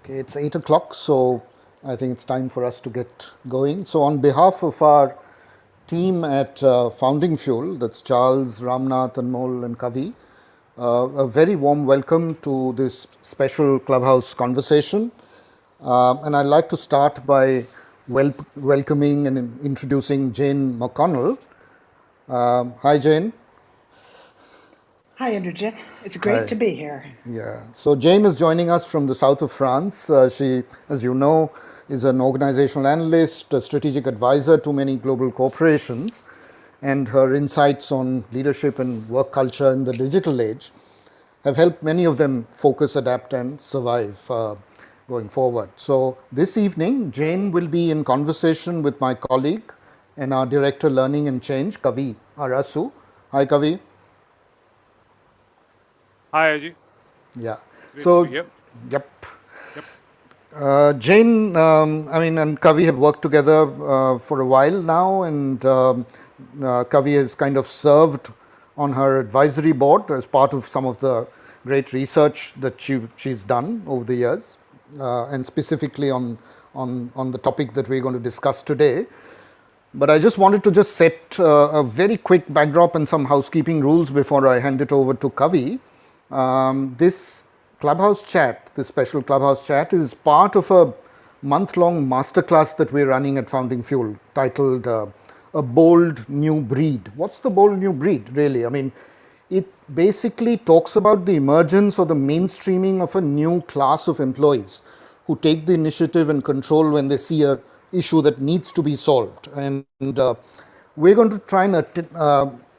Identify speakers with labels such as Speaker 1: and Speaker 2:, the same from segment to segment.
Speaker 1: Okay, it's 8 o'clock, so I think it's time for us to get going. So, on behalf of our team at Founding Fuel, that's Charles, Ramnath, Anmol, and Kavi, a very warm welcome to this special Clubhouse conversation. And I'd like to start by welcoming and introducing Jane McConnell. Hi, Jane.
Speaker 2: Hi, Indrajit. It's great
Speaker 1: Hi.
Speaker 2: to be here.
Speaker 1: Yeah. So Jane is joining us from the south of France. She, as you know, is an organizational analyst, a strategic advisor to many global corporations, and her insights on leadership and work culture in the digital age have helped many of them focus, adapt, and survive going forward. So this evening, Jane will be in conversation with my colleague and our director, learning and change, Kavi Arasu. Hi, Kavi.
Speaker 3: Hi, Ajay.
Speaker 1: Yeah.
Speaker 3: Great to be
Speaker 1: So,
Speaker 3: here.
Speaker 1: yep.
Speaker 3: Yep.
Speaker 1: Jane, and Kavi have worked together for a while now, and Kavi has kind of served on her advisory board as part of some of the great research that she's done over the years, and specifically on the topic that we're going to discuss today. But I just wanted to just set a very quick backdrop and some housekeeping rules before I hand it over to Kavi. This Clubhouse chat, this special Clubhouse chat, is part of a month-long masterclass that we're running at Founding Fuel titled A Bold New Breed. What's the bold new breed, really? I mean, it basically talks about the emergence or the mainstreaming of a new class of employees who take the initiative and control when they see a issue that needs to be solved. And we're going to try and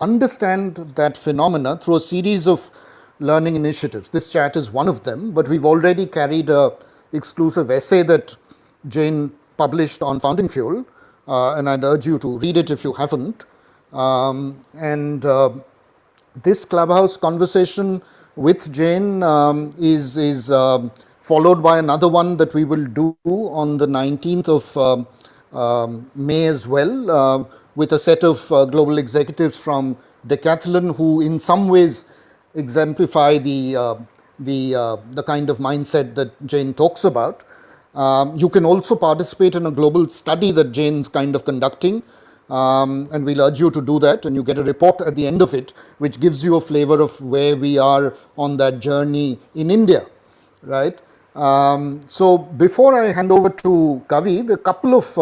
Speaker 1: understand that phenomena through a series of learning initiatives. This chat is one of them, but we've already carried a exclusive essay that Jane published on Founding Fuel, and I'd urge you to read it if you haven't. And this Clubhouse conversation with Jane is followed by another one that we will do on the 19th of May as well, with a set of global executives from Decathlon who, in some ways, exemplify the kind of mindset that Jane talks about. You can also participate in a global study that Jane's kind of conducting, and we'll urge you to do that, and you get a report at the end of it which gives you a flavor of where we are on that journey in India, right? So before I hand over to Kavi, there are a couple of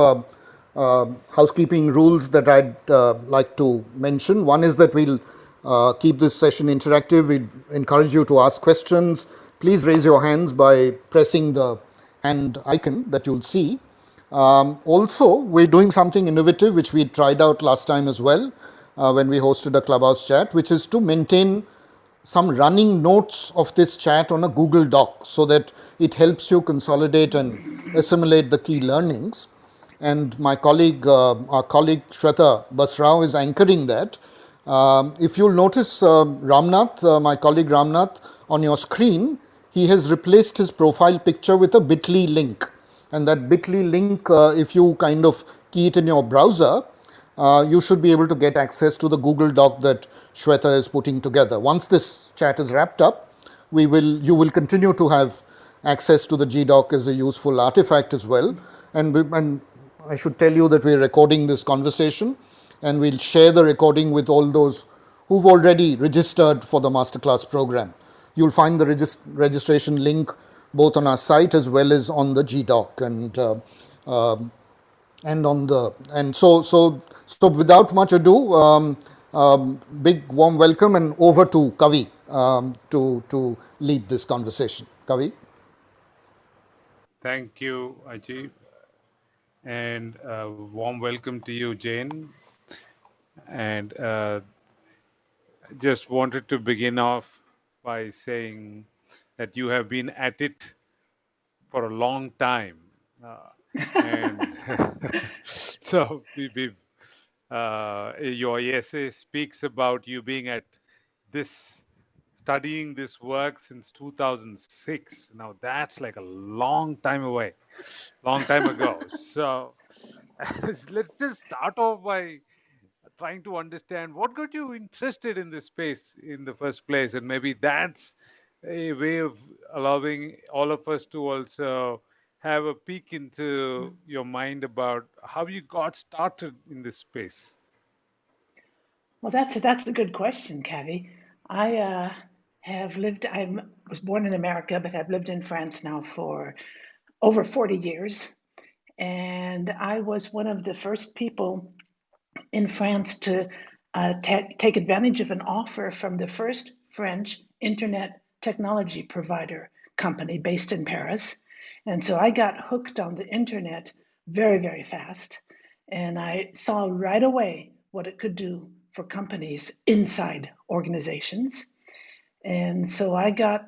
Speaker 1: housekeeping rules that I'd like to mention. One is that we'll keep this session interactive. We encourage you to ask questions. Please raise your hands by pressing the hand icon that you'll see. Also, we're doing something innovative which we tried out last time as well when we hosted a Clubhouse chat, which is to maintain some running notes of this chat on a Google Doc so that it helps you consolidate and assimilate the key learnings. And our colleague Shweta Basrao is anchoring that. If you'll notice, Ramnath, my colleague Ramnath, on your screen, he has replaced his profile picture with a bit.ly link. And that bit.ly link, if you kind of key it in your browser, you should be able to get access to the Google Doc that Shweta is putting together. Once this chat is wrapped up, you will continue to have access to the GDoc as a useful artifact as well. And I should tell you that we're recording this conversation, and we'll share the recording with all those who've already registered for the masterclass program. You'll find the registration link both on our site as well as on the GDoc, and without much ado, big warm welcome, and over to Kavi to lead this conversation. Kavi.
Speaker 3: Thank you, Ajay. And warm welcome to you, Jane. And just wanted to begin off by saying that you have been at it for a long time. And so your essay speaks about you being at this studying this work since 2006. Now that's like a long time away, long time ago. So let's just start off by trying to understand what got you interested in this space in the first place, and maybe that's a way of allowing all of us to also have a peek into your mind about how you got started in this space.
Speaker 2: Well, that's a good question, Kavi. I have lived. I was born in America, but have lived in France now for over 40 years, and I was one of the first people in France to take advantage of an offer from the first French internet technology provider company based in Paris. And so I got hooked on the internet very, very fast. And I saw right away what it could do for companies inside organizations. And so I got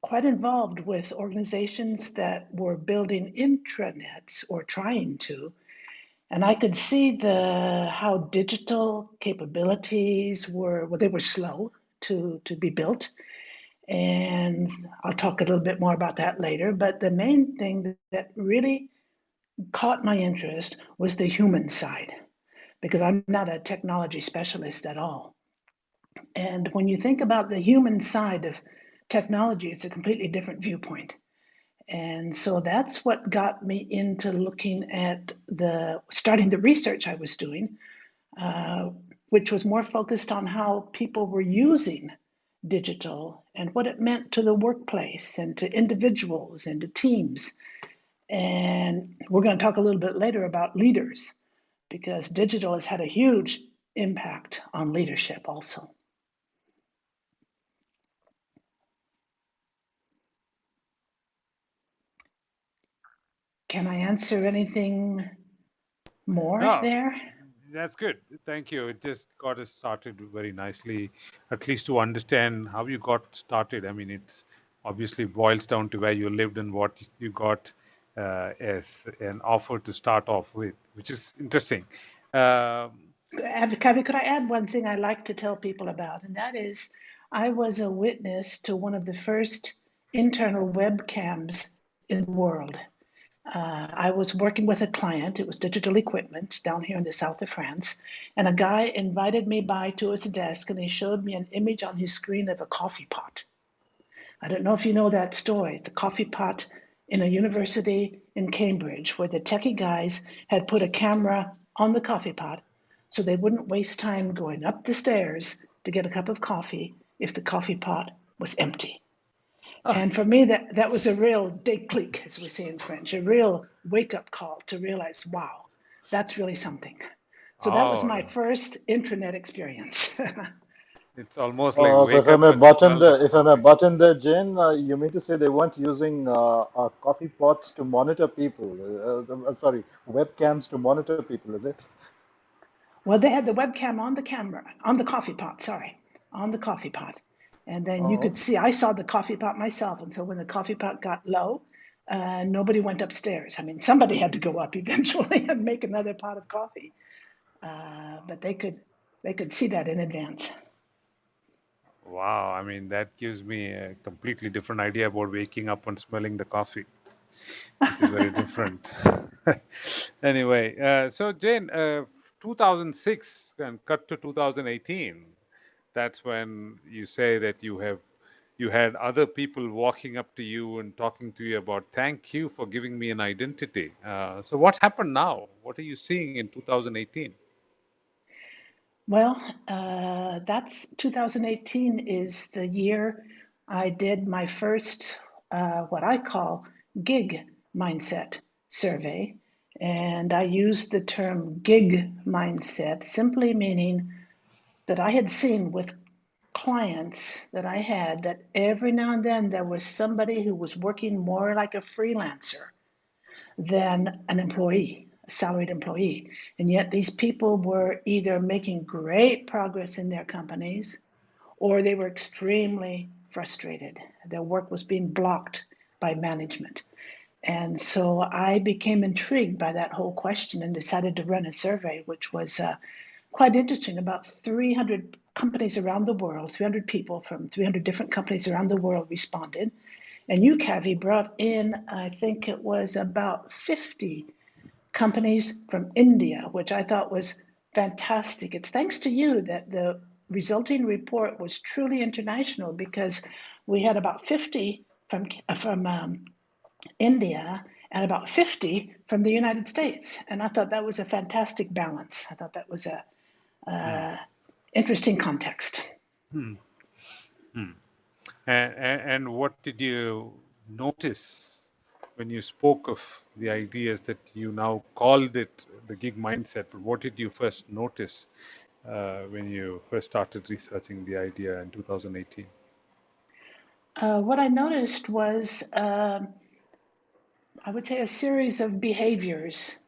Speaker 2: quite involved with organizations that were building intranets or trying to, and I could see the how digital capabilities were, well, they were slow to be built. And I'll talk a little bit more about that later. But the main thing that really caught my interest was the human side, because I'm not a technology specialist at all. And when you think about the human side of technology, it's a completely different viewpoint. And so that's what got me into looking at starting the research I was doing, uh, which was more focused on how people were using digital and what it meant to the workplace and to individuals and to teams. And we're going to talk a little bit later about leaders because digital has had a huge impact on leadership also. Can I answer anything more
Speaker 3: No,
Speaker 2: there?
Speaker 3: that's good. Thank you. It just got us started very nicely, at least to understand how you got started. I mean, it obviously boils down to where you lived and what you got as an offer to start off with, which is interesting. Um,
Speaker 2: Kavi, could I add one thing I like to tell people about? And that is, I was a witness to one of the first internal webcams in the world. I was working with a client, it was digital equipment down here in the south of France, and a guy invited me by to his desk and he showed me an image on his screen of a coffee pot. I don't know if you know that story, the coffee pot in a university in Cambridge, where the techie guys had put a camera on the coffee pot so they wouldn't waste time going up the stairs to get a cup of coffee if the coffee pot was empty. And for me, that was a real déclic, as we say in French, a real wake up call to realize, wow, that's really something. So that was my
Speaker 3: oh,
Speaker 2: first intranet experience.
Speaker 3: it's almost like
Speaker 4: So if
Speaker 3: wake
Speaker 4: I
Speaker 3: up
Speaker 4: may
Speaker 3: and
Speaker 4: butt in
Speaker 3: smell the
Speaker 4: there, if I may
Speaker 3: coffee.
Speaker 4: butt in there, Jane, you mean to say they weren't using coffee pots to monitor people? Sorry, webcams to monitor people, is it?
Speaker 2: Well, they had the webcam on the camera, on the coffee pot, sorry, on the coffee pot. And then you
Speaker 4: Oh,
Speaker 2: could see, I saw the coffee pot myself. And so when the coffee pot got low, nobody went upstairs. I mean, somebody had to go up eventually and make another pot of coffee. But they could see that in advance.
Speaker 3: Wow, I mean, that gives me a completely different idea about waking up and smelling the coffee, which is very different. Anyway, so Jane, 2006 and cut to 2018. That's when you say that you had other people walking up to you and talking to you about thank you for giving me an identity. So what's happened now? What are you seeing in 2018?
Speaker 2: Well, that's 2018 is the year I did my first, what I call gig mindset survey. And I used the term gig mindset simply meaning that I had seen with clients that I had that every now and then there was somebody who was working more like a freelancer than an employee, a salaried employee. And yet these people were either making great progress in their companies or they were extremely frustrated. Their work was being blocked by management. And so I became intrigued by that whole question and decided to run a survey, which was quite interesting. About 300 companies around the world, 300 people from 300 different companies around the world responded. And UCAVI brought in, I think it was about 50 companies from India, which I thought was fantastic. It's thanks to you that the resulting report was truly international because we had about 50 from India and about 50 from the United States. And I thought that was a fantastic balance. I thought that was a
Speaker 3: Hmm.
Speaker 2: interesting context.
Speaker 3: Hmm. Hmm. And what did you notice when you spoke of the ideas that you now called it the gig mindset? But what did you first notice when you first started researching the idea in 2018?
Speaker 2: What I noticed was, I would say, a series of behaviors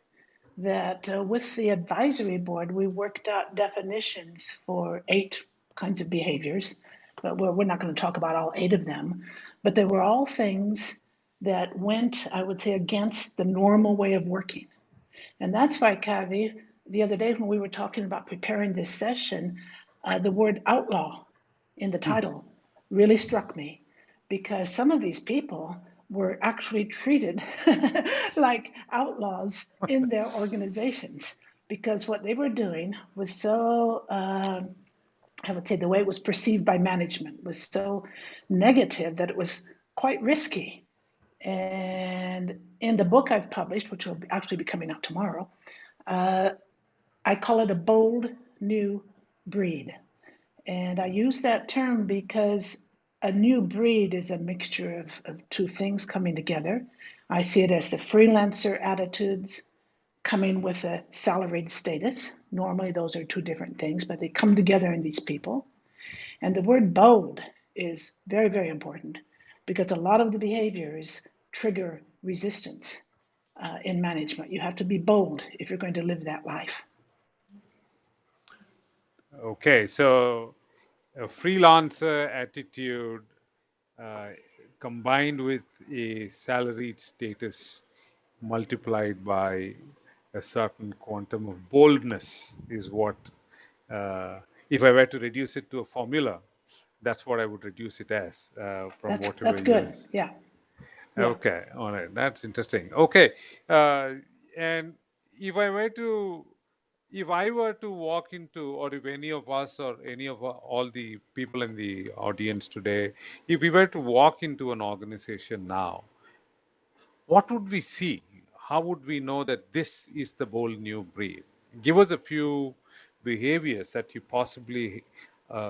Speaker 2: that with the advisory board, we worked out definitions for 8 kinds of behaviors, but we're not going to talk about all 8 of them. But they were all things that went, I would say, against the normal way of working. And that's why, Kavi, the other day when we were talking about preparing this session, the word outlaw in the
Speaker 3: Hmm.
Speaker 2: title really struck me because some of these people were actually treated like outlaws in their organizations because what they were doing was so, I would say, the way it was perceived by management was so negative that it was quite risky. And in the book I've published, which will actually be coming out tomorrow, I call it a bold new breed. And I use that term because a new breed is a mixture of 2 things coming together. I see it as the freelancer attitudes coming with a salaried status. Normally, those are 2 different things, but they come together in these people. And the word bold is very, very important because a lot of the behaviors trigger resistance in management. You have to be bold if you're going to live that life.
Speaker 3: Okay, so a freelancer attitude uh, combined with a salaried status multiplied by a certain quantum of boldness is what, if I were to reduce it to a formula, that's what I would reduce it as from whatever
Speaker 2: That's good.
Speaker 3: you.
Speaker 2: Yeah, yeah.
Speaker 3: Okay, all right, that's interesting. Okay, and if I were to, if I were to walk into, or if any of us or any of all the people in the audience today, if we were to walk into an organization now, what would we see? How would we know that this is the bold new breed? Give us a few behaviors that you possibly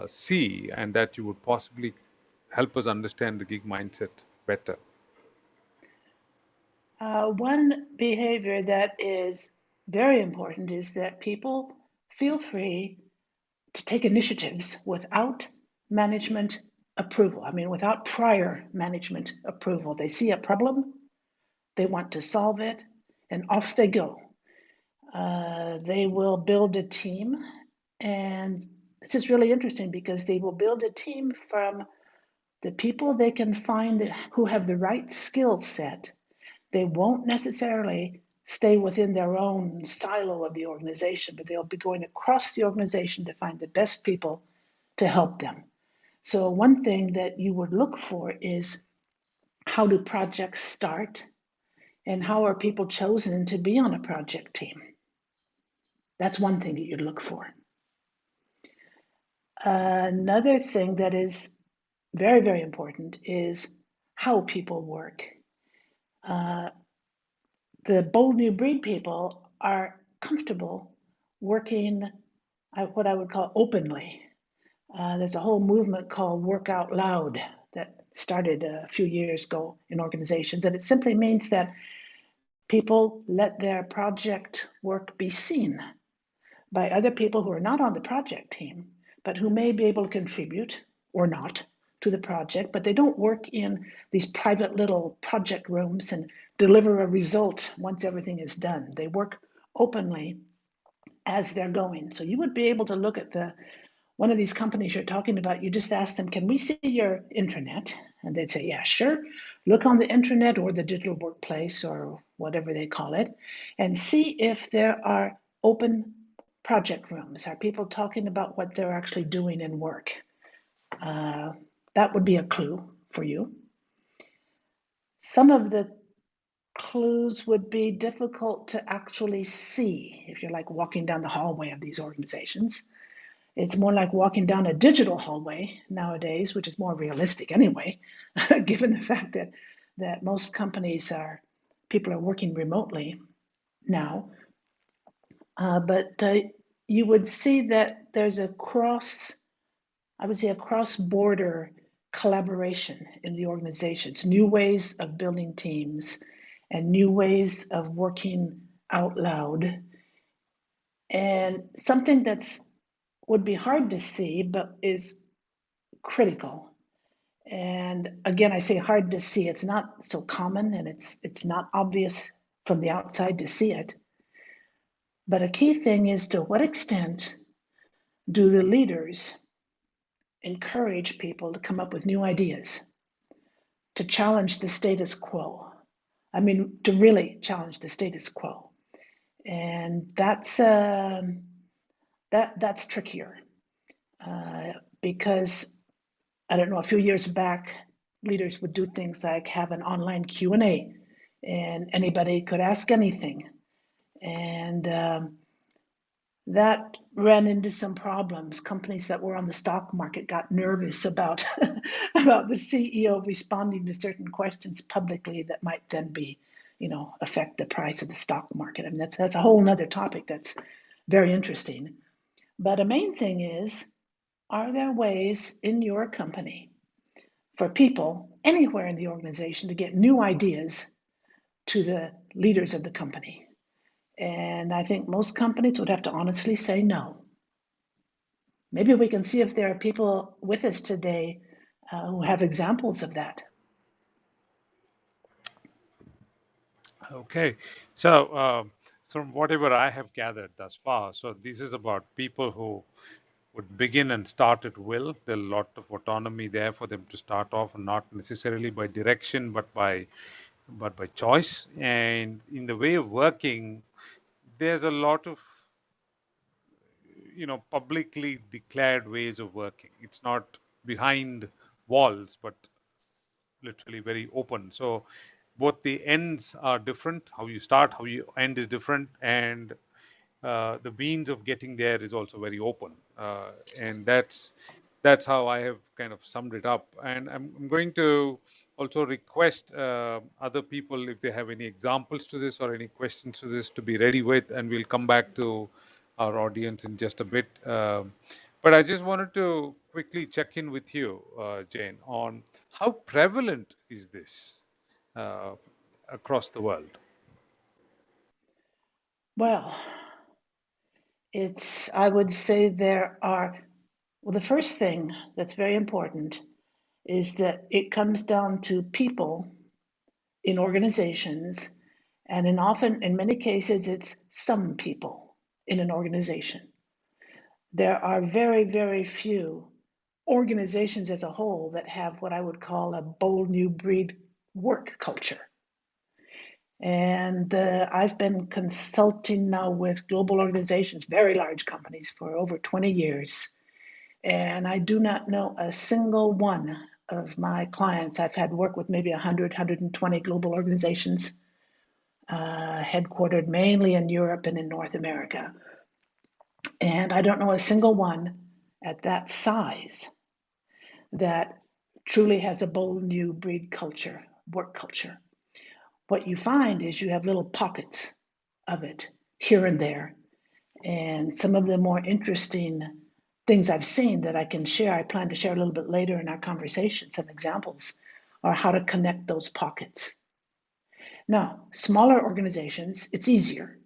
Speaker 3: see and that you would possibly help us understand the gig mindset better.
Speaker 2: One behavior that is very important is that people feel free to take initiatives without management approval. I mean, without prior management approval. They see a problem, they want to solve it, and off they go. They will build a team, and this is really interesting because they will build a team from the people they can find who have the right skill set. They won't necessarily stay within their own silo of the organization, but they'll be going across the organization to find the best people to help them. So, one thing that you would look for is how do projects start and how are people chosen to be on a project team? That's one thing that you'd look for. Another thing that is very, very important is how people work. Uh, the bold new breed people are comfortable working what I would call openly. There's a whole movement called Work Out Loud that started a few years ago in organizations, and it simply means that people let their project work be seen by other people who are not on the project team, but who may be able to contribute or not to the project, but they don't work in these private little project rooms and deliver a result once everything is done. They work openly as they're going. So you would be able to look at one of these companies you're talking about, you just ask them, can we see your intranet? And they'd say, yeah, sure. Look on the intranet or the digital workplace or whatever they call it, and see if there are open project rooms. Are people talking about what they're actually doing in work? That would be a clue for you. Some of the clues would be difficult to actually see if you're like walking down the hallway of these organizations. It's more like walking down a digital hallway nowadays, which is more realistic anyway, given the fact that most companies people are working remotely now. But you would see that there's I would say, a cross-border collaboration in the organizations, new ways of building teams and new ways of working out loud. And something that's would be hard to see, but is critical. And again, I say hard to see. It's not so common, and it's not obvious from the outside to see it. But a key thing is, to what extent do the leaders encourage people to come up with new ideas, to challenge the status quo? I mean, to really challenge the status quo. And that's trickier, because I don't know, a few years back, leaders would do things like have an online Q&A, and anybody could ask anything. And that ran into some problems. Companies that were on the stock market got nervous about about the CEO responding to certain questions publicly that might then be, affect the price of the stock market. I mean, that's a whole nother topic that's very interesting. But a main thing is, are there ways in your company for people anywhere in the organization to get new ideas to the leaders of the company? And I think most companies would have to honestly say no. Maybe we can see if there are people with us today who have examples of that.
Speaker 3: Okay, so from whatever I have gathered thus far, so this is about people who would begin and start at will. There's a lot of autonomy there for them to start off, and not necessarily by direction, but by choice. And in the way of working, there's a lot of publicly declared ways of working. It's not behind walls, but literally very open. So both the ends are different. How you start, how you end is different, and the means of getting there is also very open. And that's how I have kind of summed it up. And I'm going to also request other people, if they have any examples to this or any questions to this, to be ready with, and we'll come back to our audience in just a bit. But I just wanted to quickly check in with you, Jane, on how prevalent is this uh, across the world?
Speaker 2: Well, I would say well, the first thing that's very important is that it comes down to people in organizations, and in many cases, it's some people in an organization. There are very, very few organizations as a whole that have what I would call a bold new breed work culture. And I've been consulting now with global organizations, very large companies, for over 20 years. And I do not know a single one of my clients. I've had work with maybe 100, 120 global organizations, headquartered mainly in Europe and in North America. And I don't know a single one at that size that truly has a bold new breed culture, work culture. What you find is you have little pockets of it here and there. And some of the more interesting things I've seen that I can share, I plan to share a little bit later in our conversation, some examples, are how to connect those pockets. Now, smaller organizations, it's easier.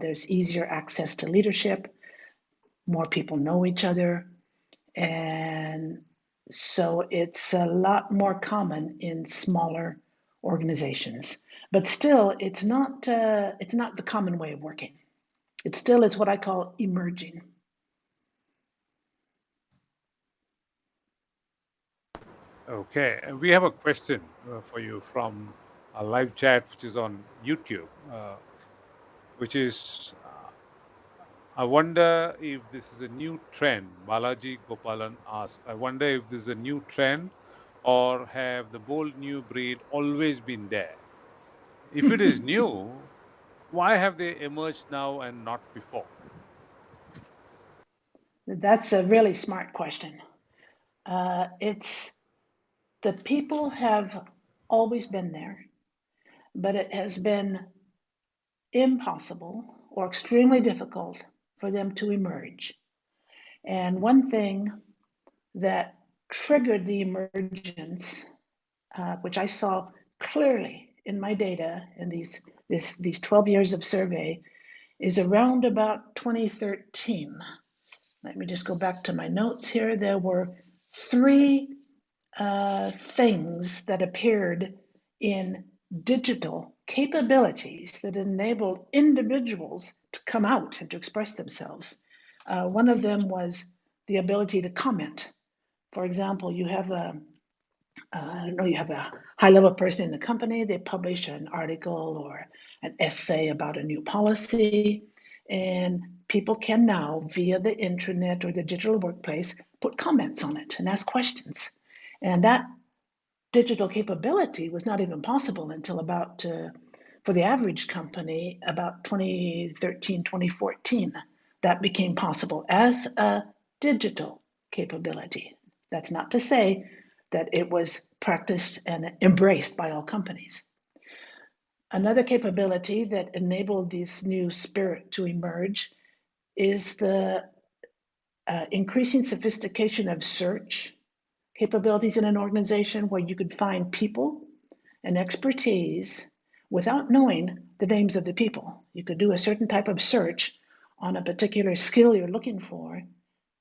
Speaker 2: There's easier access to leadership, more people know each other, and so it's a lot more common in smaller organizations. But still, it's not the common way of working. It still is what I call emerging.
Speaker 3: Okay, we have a question for you from a live chat, which is on YouTube, which is I wonder if this is a new trend. Balaji Gopalan asked, I wonder if this is a new trend, or have the bold new breed always been there? If it is new, why have they emerged now and not before?
Speaker 2: That's a really smart question. It's the people have always been there, but it has been impossible or extremely difficult for them to emerge. And one thing that triggered the emergence, which I saw clearly in my data in these 12 years of survey, is around about 2013. Let me just go back to my notes here. There were three things that appeared in digital capabilities that enabled individuals to come out and to express themselves. One of them was the ability to comment. For example, you have you have a high-level person in the company, they publish an article or an essay about a new policy, and people can now, via the internet or the digital workplace, put comments on it and ask questions. And that digital capability was not even possible until about, for the average company, about 2013, 2014. That became possible as a digital capability. That's not to say that it was practiced and embraced by all companies. Another capability that enabled this new spirit to emerge is the increasing sophistication of search capabilities in an organization where you could find people and expertise without knowing the names of the people. You could do a certain type of search on a particular skill you're looking for,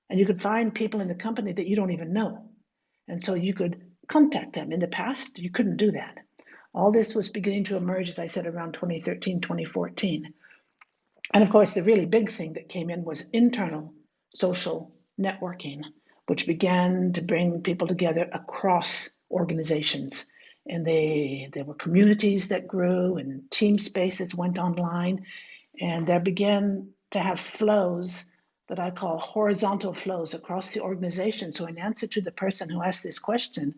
Speaker 2: and you could find people in the company that you don't even know. And so you could contact them. In the past, you couldn't do that. All this was beginning to emerge, as I said, around 2013, 2014. And of course, the really big thing that came in was internal social networking, which began to bring people together across organizations. And there were communities that grew and team spaces went online. And there began to have flows that I call horizontal flows across the organization. So in answer to the person who asked this question,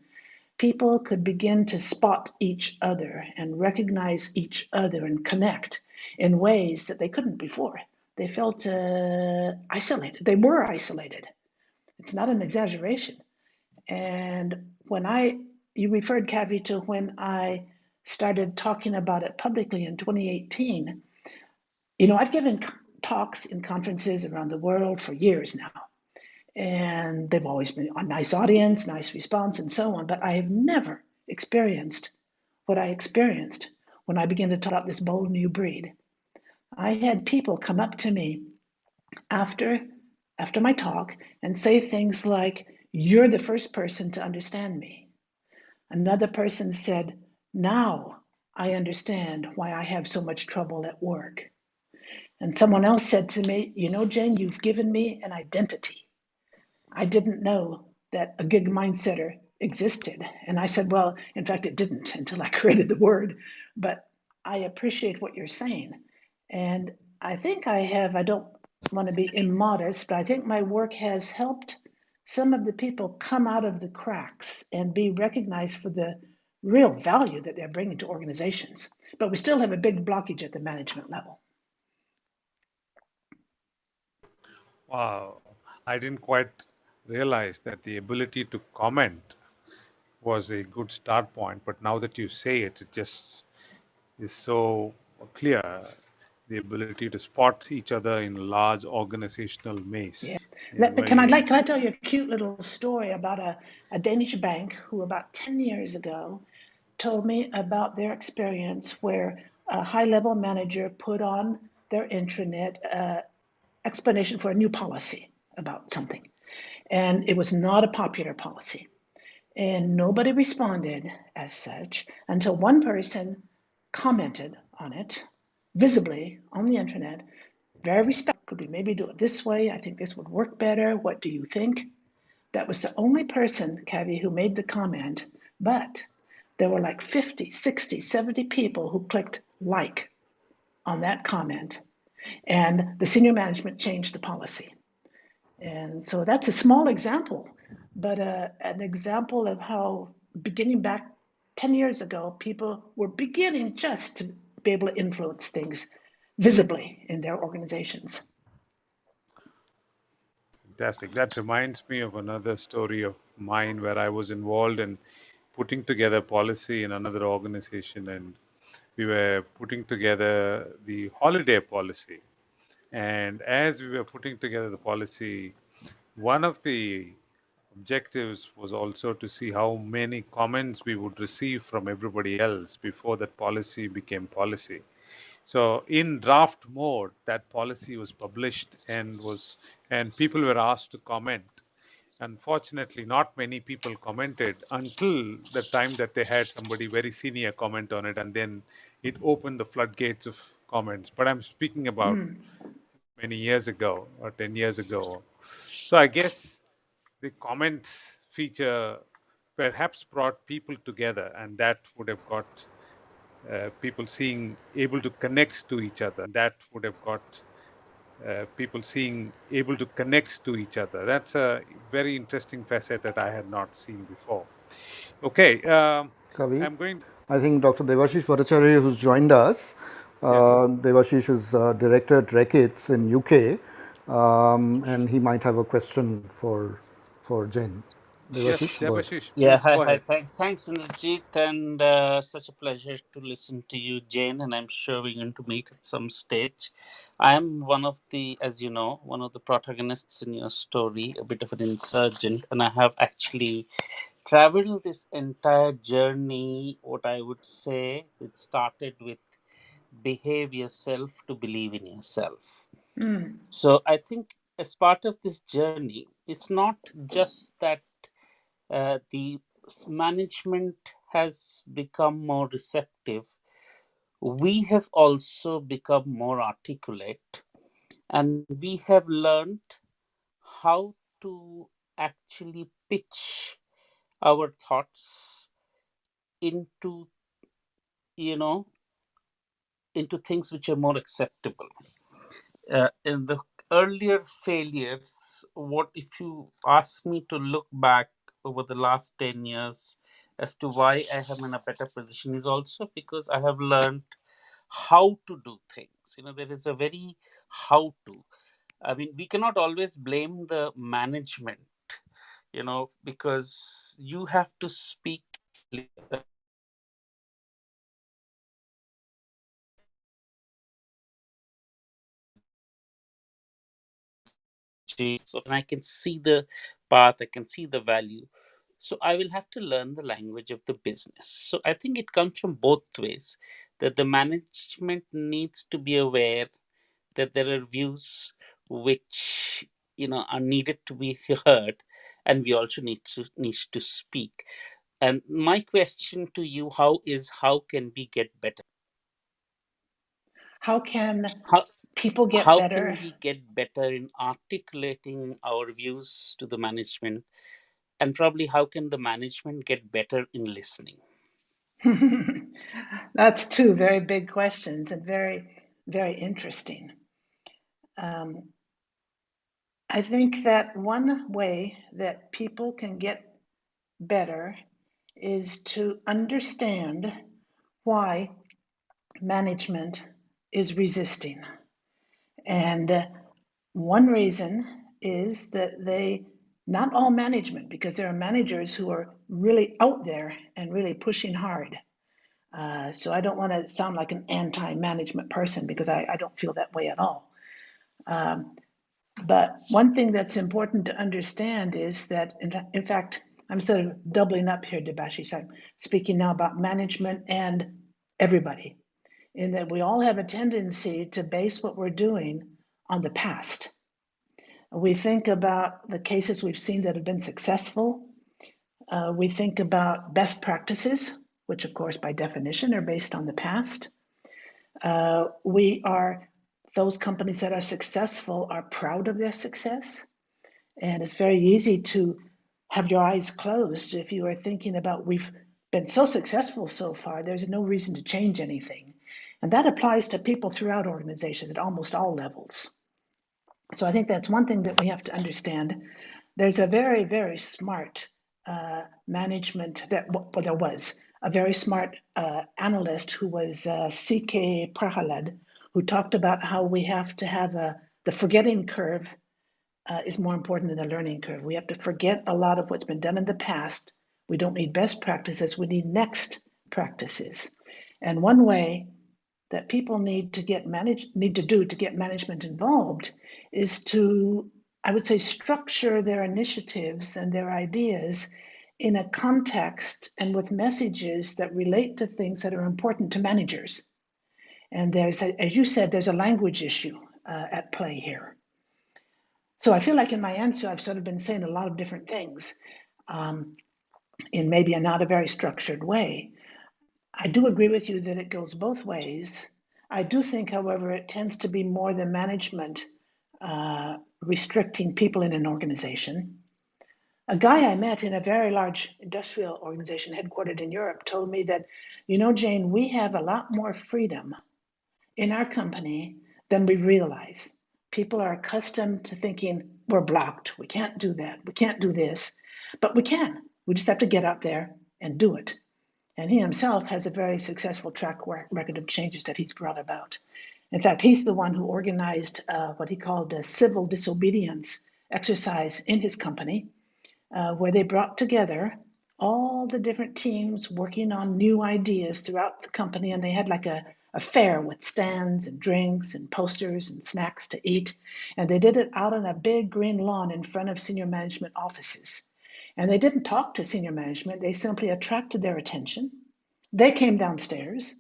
Speaker 2: people could begin to spot each other and recognize each other and connect in ways that they couldn't before. They felt isolated. They were isolated. It's not an exaggeration. And you referred, Kavi, to when I started talking about it publicly in 2018. I've given talks in conferences around the world for years now. And they've always been a nice audience, nice response, and so on. But I have never experienced what I experienced when I began to talk about this bold new breed. I had people come up to me after my talk and say things like, "You're the first person to understand me." Another person said, "Now I understand why I have so much trouble at work." And someone else said to me, "Jane, you've given me an identity. I didn't know that a gig mindsetter existed." And I said, well, in fact, it didn't until I created the word. But I appreciate what you're saying. And I think I don't want to be immodest, but I think my work has helped some of the people come out of the cracks and be recognized for the real value that they're bringing to organizations. But we still have a big blockage at the management level.
Speaker 3: Wow, I didn't quite realize that the ability to comment was a good start point, but now that you say it, it just is so clear. The ability to spot each other in large organizational maze
Speaker 2: Yeah.
Speaker 3: is
Speaker 2: Can
Speaker 3: very.
Speaker 2: I tell you a cute little story about a Danish bank who about 10 years ago told me about their experience where a high-level manager put on their intranet explanation for a new policy about something. And it was not a popular policy. And nobody responded as such until one person commented on it visibly on the internet, very respectful. Could we maybe do it this way? I think this would work better. What do you think? That was the only person, Kavi, who made the comment, but there were like 50, 60, 70 people who clicked like on that comment, and the senior management changed the policy. And so that's a small example, but an example of how beginning back 10 years ago, people were beginning just to be able to influence things visibly in their organizations.
Speaker 3: Fantastic. That reminds me of another story of mine where I was involved in putting together policy in another organization, and we were putting together the holiday policy. And as we were putting together the policy, one of the objectives was also to see how many comments we would receive from everybody else before that policy became policy. So in draft mode, that policy was published and people were asked to comment. Unfortunately, not many people commented until the time that they had somebody very senior comment on it, and then it opened the floodgates of comments. But I'm speaking about many years ago or 10 years ago. So I guess the comments feature perhaps brought people together, and that would have got people seeing able to connect to each other, and that would have got people seeing able to connect to each other. That's a very interesting facet that I had not seen before. Okay,
Speaker 1: Kavi.
Speaker 3: I'm going.
Speaker 1: I think Dr. Devashish Bhattacharya, who's joined us,
Speaker 3: Yes.
Speaker 1: Devashish is director at Reckitt's in UK, and he might have a question for Jane.
Speaker 3: Yes,
Speaker 1: Devashish, go ahead.
Speaker 3: Debashish,
Speaker 5: Yeah,
Speaker 3: please
Speaker 5: hi,
Speaker 3: go
Speaker 5: hi.
Speaker 3: ahead.
Speaker 5: Thanks, Indrajit, and such a pleasure to listen to you, Jane. And I'm sure we're going to meet at some stage. I'm one of the, as you know, one of the protagonists in your story, a bit of an insurgent, and I have actually traveled this entire journey. What I would say, it started with behave yourself to believe in yourself. So I think as part of this journey, it's not just that the management has become more receptive. We have also become more articulate, and we have learned how to actually pitch our thoughts into, you know, into things which are more acceptable. In the earlier failures, what if you ask me to look back over the last 10 years as to why I am in a better position, is also because I have learned how to do things. There is a very how to. I mean, we cannot always blame the management, because you have to speak. So and I can see the path, I can see the value. So I will have to learn the language of the business. So I think it comes from both ways, that the management needs to be aware that there are views which are needed to be heard, and we also need to speak. And my question to you, how can we get better?
Speaker 2: How can
Speaker 5: How
Speaker 2: people get
Speaker 5: how can
Speaker 2: better?
Speaker 5: we get better in articulating our views to the management, and probably how can the management get better in listening?
Speaker 2: That's two very big questions and very, very interesting. Um, I think that one way that people can get better is to understand why management is resisting. And one reason is that not all management, because there are managers who are really out there and really pushing hard. So I don't want to sound like an anti-management person, because I don't feel that way at all. But one thing that's important to understand is that, in fact, I'm sort of doubling up here, Debashish. I'm speaking now about management and everybody, in that we all have a tendency to base what we're doing on the past. We think about the cases we've seen that have been successful. We think about best practices, which, of course, by definition, are based on the past. Those companies that are successful are proud of their success. And it's very easy to have your eyes closed if you are thinking about, we've been so successful so far, there's no reason to change anything. And that applies to people throughout organizations at almost all levels. So I think that's one thing that we have to understand. There's a very, very smart management there was a very smart analyst who was C.K. Prahalad, who talked about how we have to have the forgetting curve is more important than the learning curve. We have to forget a lot of what's been done in the past. We don't need best practices, we need next practices. And one way that people need to get management involved is to, I would say, structure their initiatives and their ideas in a context and with messages that relate to things that are important to managers. And there's, as you said, there's a language issue at play here. So I feel like in my answer, I've sort of been saying a lot of different things in maybe not a very structured way. I do agree with you that it goes both ways. I do think, however, it tends to be more the management restricting people in an organization. A guy I met in a very large industrial organization headquartered in Europe told me that, you know, Jane, we have a lot more freedom in our company than we realize. People are accustomed to thinking we're blocked. We can't do that. We can't do this. But we can. We just have to get out there and do it. And he himself has a very successful track record of changes that he's brought about. In fact, he's the one who organized what he called a civil disobedience exercise in his company, where they brought together all the different teams working on new ideas throughout the company. And they had like a fair with stands and drinks and posters and snacks to eat. And they did it out on a big green lawn in front of senior management offices. And they didn't talk to senior management, they simply attracted their attention. They came downstairs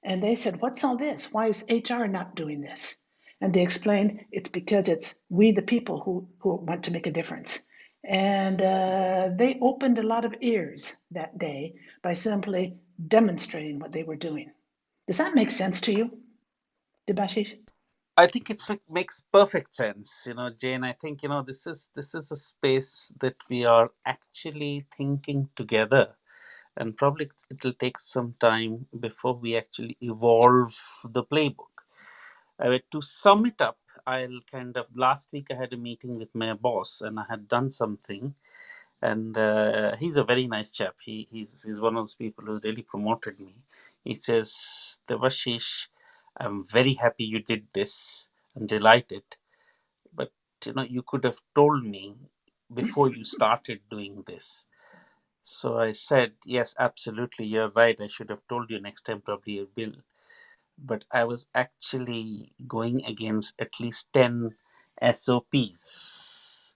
Speaker 2: and they said, "What's all this? Why is HR not doing this?" And they explained, it's because it's we, the people, who want to make a difference. And they opened a lot of ears that day by simply demonstrating what they were doing. Does that make sense to you, Debashish?
Speaker 5: I think it makes perfect sense, Jane. I think this is a space that we are actually thinking together, and probably it'll take some time before we actually evolve the playbook. To sum it up, I'll kind of last week I had a meeting with my boss, and I had done something, and he's a very nice chap. He's one of those people who really promoted me. He says, "Devashish, I'm very happy you did this. I'm delighted, but you could have told me before you started doing this." So I said, "Yes, absolutely, you're right. I should have told you next time, probably you will." But I was actually going against at least 10 SOPs.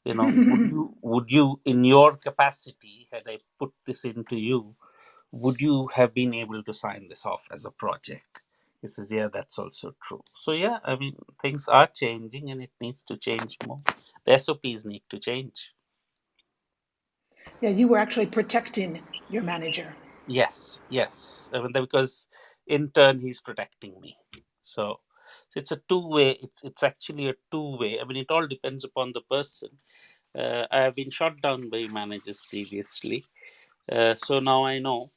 Speaker 5: Would you, in your capacity, had I put this into you, would you have been able to sign this off as a project? He says, "Yeah, that's also true." So yeah, I mean, things are changing and it needs to change more. The SOPs need to change.
Speaker 2: Yeah, you were actually protecting your manager.
Speaker 5: Yes. I mean, because in turn he's protecting me. So it's a two-way. It's actually a two-way. I mean, it all depends upon the person. I have been shot down by managers previously, so now I know,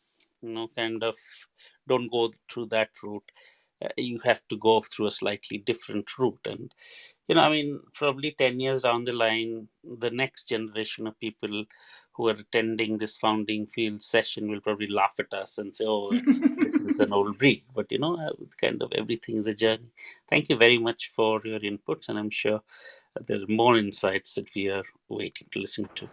Speaker 5: kind of don't go through that route. You have to go through a slightly different route, and I mean, probably 10 years down the line, the next generation of people who are attending this founding field session will probably laugh at us and say, "Oh, this is an old breed." But, kind of everything is a journey. Thank you very much for your inputs, and I'm sure there are more insights that we are waiting to listen to.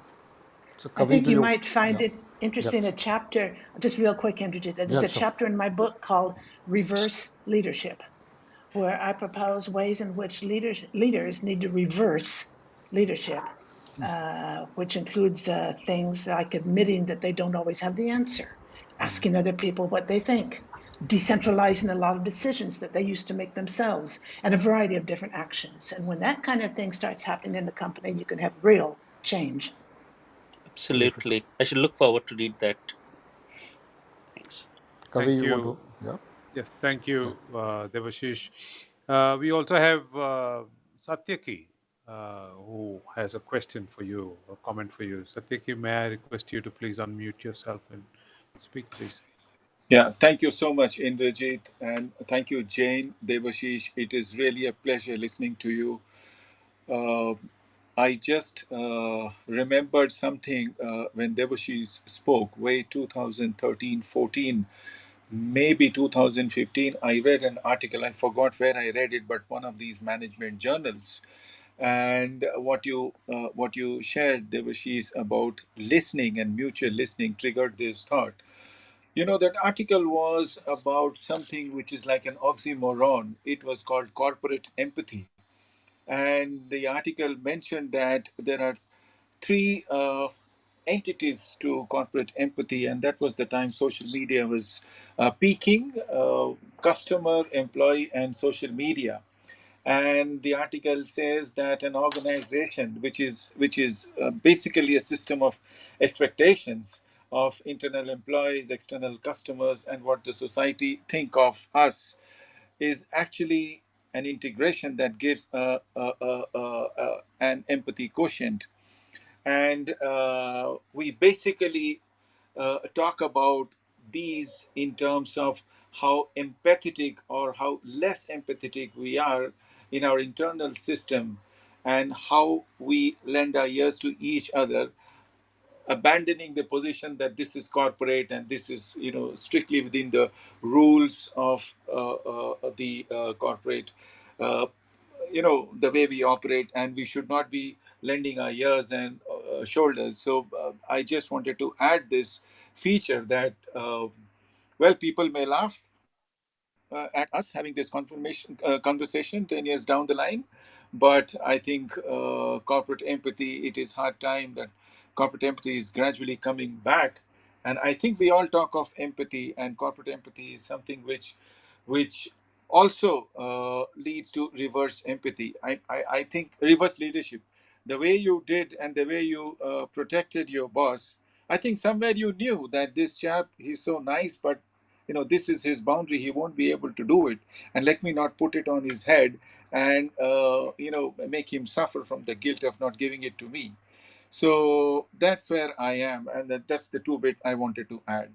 Speaker 1: So,
Speaker 2: I
Speaker 1: Kavi,
Speaker 2: think
Speaker 1: do
Speaker 2: you
Speaker 1: you?
Speaker 2: might find
Speaker 1: Yeah.
Speaker 2: it interesting, a chapter, just real quick, Andrew, there's
Speaker 1: Yeah,
Speaker 2: a
Speaker 1: sure.
Speaker 2: chapter in my book called Reverse Leadership, where I propose ways in which leaders need to reverse leadership, which includes things like admitting that they don't always have the answer, asking other people what they think, decentralizing a lot of decisions that they used to make themselves, and a variety of different actions. And when that kind of thing starts happening in the company, you can have real change.
Speaker 1: Terrific.
Speaker 5: Absolutely. I should look forward to read that. Thanks.
Speaker 1: Kavi,
Speaker 3: Thank
Speaker 1: you want
Speaker 3: you.
Speaker 1: to? Yeah.
Speaker 3: Yes, thank
Speaker 1: Yeah.
Speaker 3: you, Devashish. We also have Satyaki, who has a question for you, a comment for you. Satyaki, may I request you to please unmute yourself and speak, please?
Speaker 6: Yeah, thank you so much, Indrajit, and thank you, Jane, Devashish. It is really a pleasure listening to you. Uh, I just remembered something when Devashish spoke, way 2013-14, maybe 2015. I read an article, I forgot where I read it, but one of these management journals. And what you shared, Devashish, about listening and mutual listening triggered this thought. You know, that article was about something which is like an oxymoron. It was called corporate empathy. And the article mentioned that there are three entities to corporate empathy, and that was the time social media was peaking: customer, employee, and social media. And the article says that an organization which is basically a system of expectations of internal employees, external customers, and what the society think of us is actually an integration that gives an empathy quotient. And we basically talk about these in terms of how empathetic or how less empathetic we are in our internal system, and how we lend our ears to each other, abandoning the position that this is corporate and this is, you know, strictly within the rules of the corporate, uh, you know, the way we operate, and we should not be lending our ears and shoulders. So I just wanted to add this feature that well, people may laugh at us having this conversation 10 years down the line, but I think corporate empathy, it is hard time that corporate empathy is gradually coming back. And I think we all talk of empathy, and corporate empathy is something which also leads to reverse empathy. I think reverse leadership, the way you did and the way you protected your boss. I think somewhere you knew that this chap, he's so nice, but you know, this is his boundary, he won't be able to do it, and let me not put it on his head and you know, make him suffer from the guilt of not giving it to me. So that's where I am, and that's the two bit I wanted to add.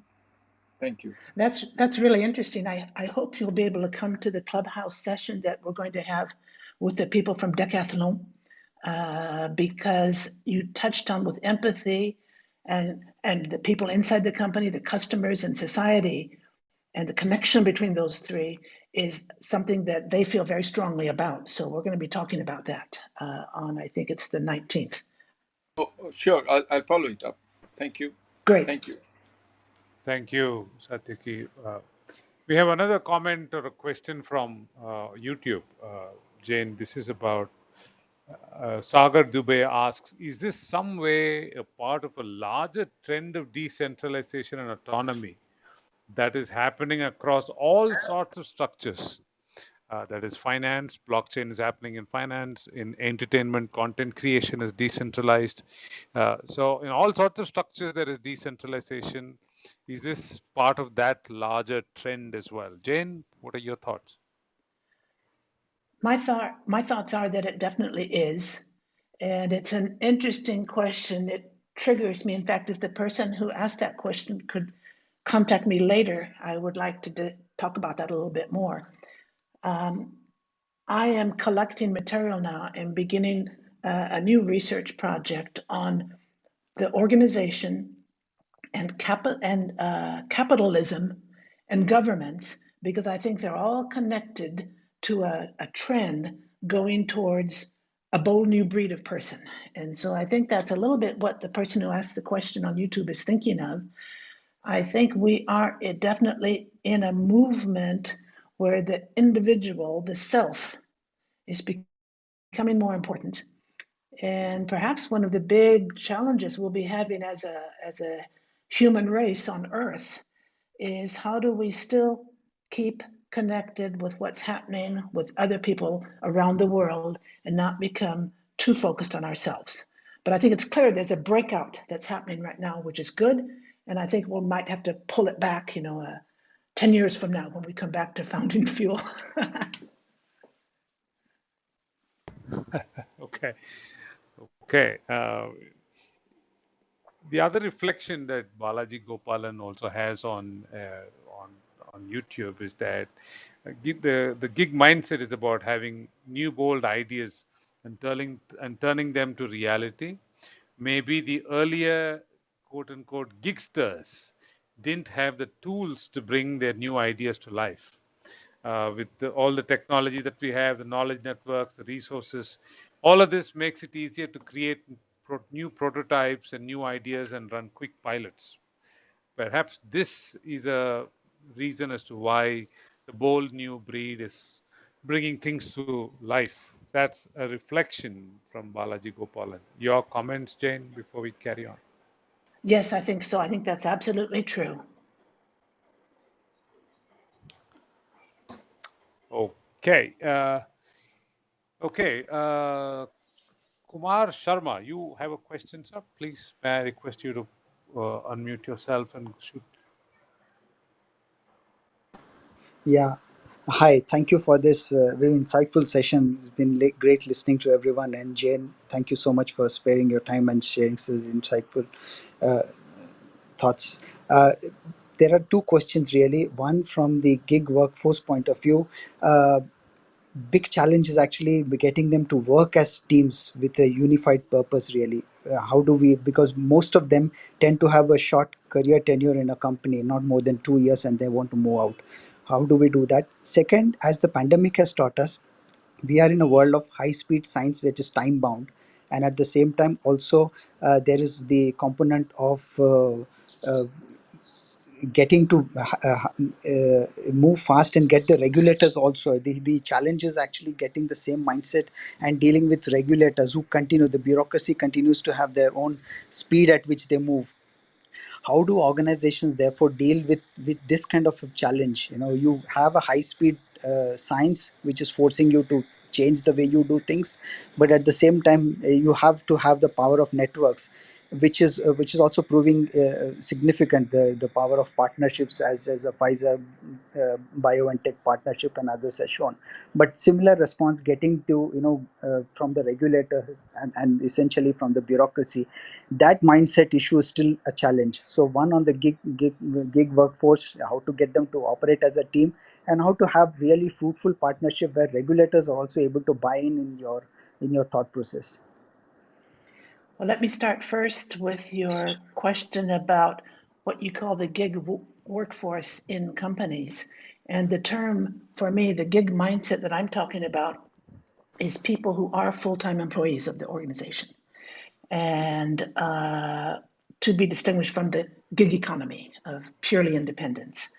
Speaker 6: Thank you.
Speaker 2: That's really interesting. I hope you'll be able to come to the clubhouse session that we're going to have with the people from Decathlon, because you touched on with empathy and the people inside the company, the customers and society, and the connection between those three is something that they feel very strongly about. So we're going to be talking about that on, I think it's the 19th.
Speaker 6: Oh, sure, I'll follow it up. Thank you.
Speaker 2: Great.
Speaker 6: Thank you.
Speaker 3: Thank you, Satyaki. We have another comment or a question from YouTube. Jane, this is about Sagar Dubey asks, is this some way a part of a larger trend of decentralization and autonomy that is happening across all sorts of structures? That is finance, blockchain is happening in finance, in entertainment, content creation is decentralized. So in all sorts of structures, there is decentralization. Is this part of that larger trend as well? Jane, what are your thoughts?
Speaker 2: My thoughts are that it definitely is, and it's an interesting question. It triggers me. In fact, if the person who asked that question could contact me later, I would like to talk about that a little bit more. I am collecting material now and beginning a new research project on the organization and capitalism and governments, because I think they're all connected to a trend going towards a bold new breed of person. And so I think that's a little bit what the person who asked the question on YouTube is thinking of. I think we are definitely in a movement where the individual, the self, is becoming more important. And perhaps one of the big challenges we'll be having as a human race on Earth is how do we still keep connected with what's happening with other people around the world and not become too focused on ourselves. But I think it's clear there's a breakout that's happening right now, which is good. And I think we might have to pull it back, 10 years from now when we come back to founding fuel.
Speaker 3: Okay. Okay. The other reflection that Balaji Gopalan also has on YouTube is that the gig mindset is about having new bold ideas and turning them to reality. Maybe the earlier quote unquote gigsters didn't have the tools to bring their new ideas to life. With all the technology that we have, the knowledge networks, the resources, All of this makes it easier to create new prototypes and new ideas and run quick pilots. Perhaps this is a reason as to why the bold new breed is bringing things to life. That's a reflection from Balaji Gopalan. Your comments, Jane, before we carry on.
Speaker 2: Yes, I think so. I think that's absolutely true.
Speaker 3: Okay. Okay. Kumar Sharma, you have a question, sir? Please, may I request you to unmute yourself and shoot.
Speaker 7: Yeah. Hi. Thank you for this very insightful session. It's been great listening to everyone. And Jane, thank you so much for sparing your time and sharing such insightful uh, thoughts. Uh, there are two questions really. One from the gig workforce point of view. Big challenge is actually getting them to work as teams with a unified purpose really. How do we, because most of them tend to have a short career tenure in a company, not more than 2 years, and they want to move out. How do we do that? Second, as the pandemic has taught us, we are in a world of high speed science that is time bound, and at the same time also there is the component of uh, getting to move fast and get the regulators also. The challenge is actually getting the same mindset and dealing with regulators who continue, the bureaucracy continues to have their own speed at which they move. How do organizations therefore deal with this kind of a challenge? You know, you have a high speed science which is forcing you to change the way you do things, but at the same time you have to have the power of networks, which is also proving significant, the power of partnerships, as a Pfizer BioNTech partnership and others has shown. But similar response getting to, from the regulators and essentially from the bureaucracy, that mindset issue is still a challenge. So one on the gig workforce, how to get them to operate as a team, and how to have really fruitful partnership where regulators are also able to buy in your thought process.
Speaker 2: Well, let me start first with your question about what you call the gig workforce in companies. And the term for me, the gig mindset that I'm talking about, is people who are full-time employees of the organization, and to be distinguished from the gig economy of purely independence.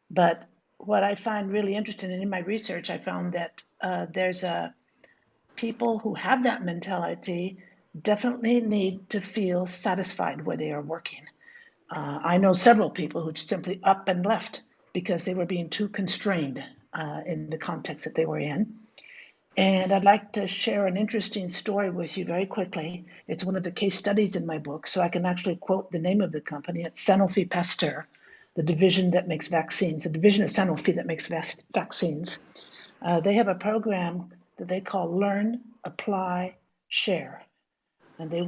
Speaker 2: But what I find really interesting, and in my research, I found that there's people who have that mentality definitely need to feel satisfied where they are working. I know several people who simply up and left because they were being too constrained in the context that they were in. And I'd like to share an interesting story with you very quickly. It's one of the case studies in my book, so I can actually quote the name of the company. It's Sanofi Pasteur, the division that makes vaccines, the division of Sanofi that makes vaccines. They have a program that they call Learn, Apply, Share. And they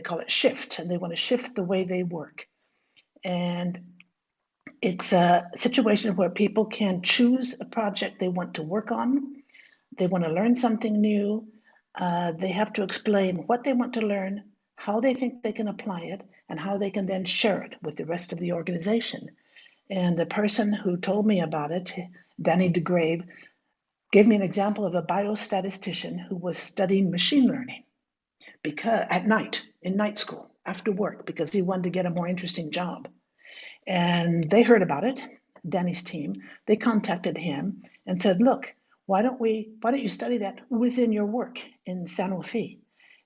Speaker 2: call it Shift, and they want to shift the way they work. And it's a situation where people can choose a project they want to work on. They want to learn something new. They have to explain what they want to learn, how they think they can apply it, and how they can then share it with the rest of the organization. And the person who told me about it, Danny DeGrave, gave me an example of a biostatistician who was studying machine learning because at night, in night school, after work, because he wanted to get a more interesting job. And they heard about it, Danny's team. They contacted him and said, look, why don't you study that within your work in Sanofi?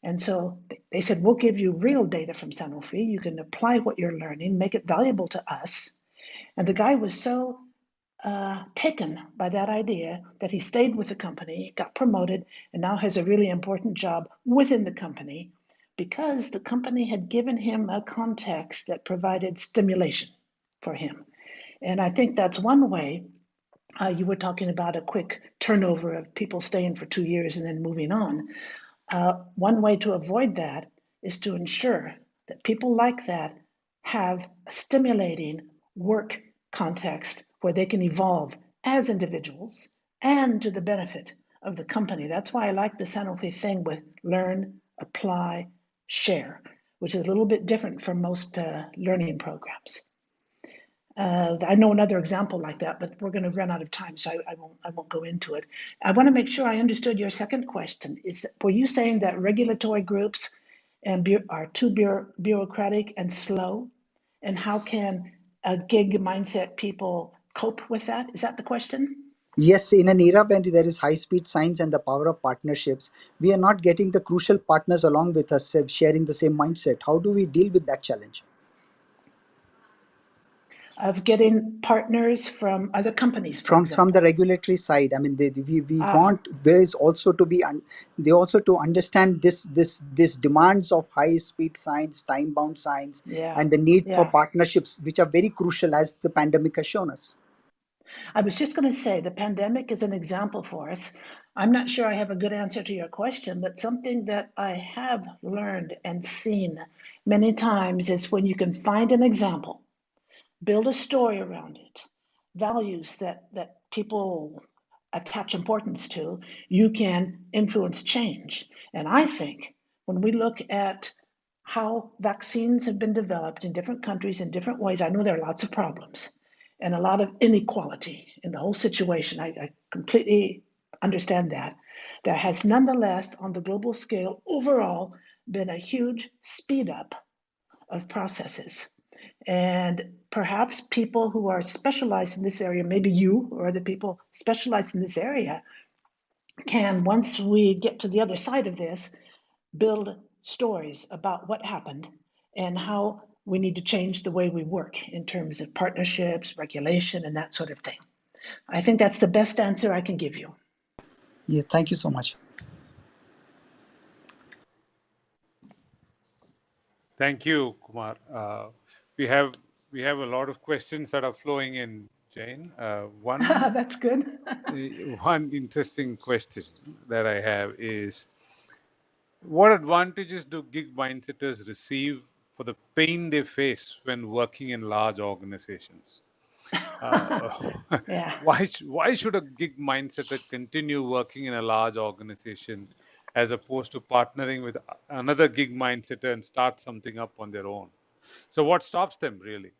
Speaker 2: And so they said, we'll give you real data from Sanofi. You can apply what you're learning, make it valuable to us. And the guy was so taken by that idea that he stayed with the company, got promoted, and now has a really important job within the company because the company had given him a context that provided stimulation for him. And I think that's one way. You were talking about a quick turnover of people staying for 2 years and then moving on. One way to avoid that is to ensure that people like that have a stimulating work context where they can evolve as individuals and to the benefit of the company. That's why I like the Sanofi thing with learn, apply, share, which is a little bit different from most learning programs. I know another example like that, but we're going to run out of time, so I won't go into it. I want to make sure I understood your second question. Were you saying that regulatory groups are too bureaucratic and slow? And how can gig mindset people cope with that? Is that the question?
Speaker 7: Yes, in an era when there is high speed science and the power of partnerships, we are not getting the crucial partners along with us sharing the same mindset. How do we deal with that challenge?
Speaker 2: Of getting partners from other companies, for
Speaker 7: From the
Speaker 2: example.
Speaker 7: regulatory side, I mean, we
Speaker 2: Ah,
Speaker 7: want there is also to be they also to understand this demands of high speed science, time bound science,
Speaker 2: yeah,
Speaker 7: and the need for
Speaker 2: yeah.
Speaker 7: partnerships, which are very crucial as the pandemic has shown us.
Speaker 2: I was just going to say the pandemic is an example for us. I'm not sure I have a good answer to your question, but something that I have learned and seen many times is when you can find an example, build a story around it, values that people attach importance to, you can influence change. And I think when we look at how vaccines have been developed in different countries in different ways, I know there are lots of problems and a lot of inequality in the whole situation. I completely understand that. There has nonetheless, on the global scale, overall, been a huge speed up of processes. And perhaps people who are specialized in this area, maybe you or other people specialized in this area, can, once we get to the other side of this, build stories about what happened and how we need to change the way we work in terms of partnerships, regulation, and that sort of thing. I think that's the best answer I can give you.
Speaker 7: Yeah, thank you so much.
Speaker 3: Thank you, Kumar. We have we have a lot of questions that are flowing in, Jane.
Speaker 2: That's good.
Speaker 3: One interesting question that I have is, what advantages do gig mindsetters receive for the pain they face when working in large organizations? Uh,
Speaker 2: Yeah.
Speaker 3: why should a gig mindsetter continue working in a large organization as opposed to partnering with another gig mindsetter and start something up on their own? So what stops them really?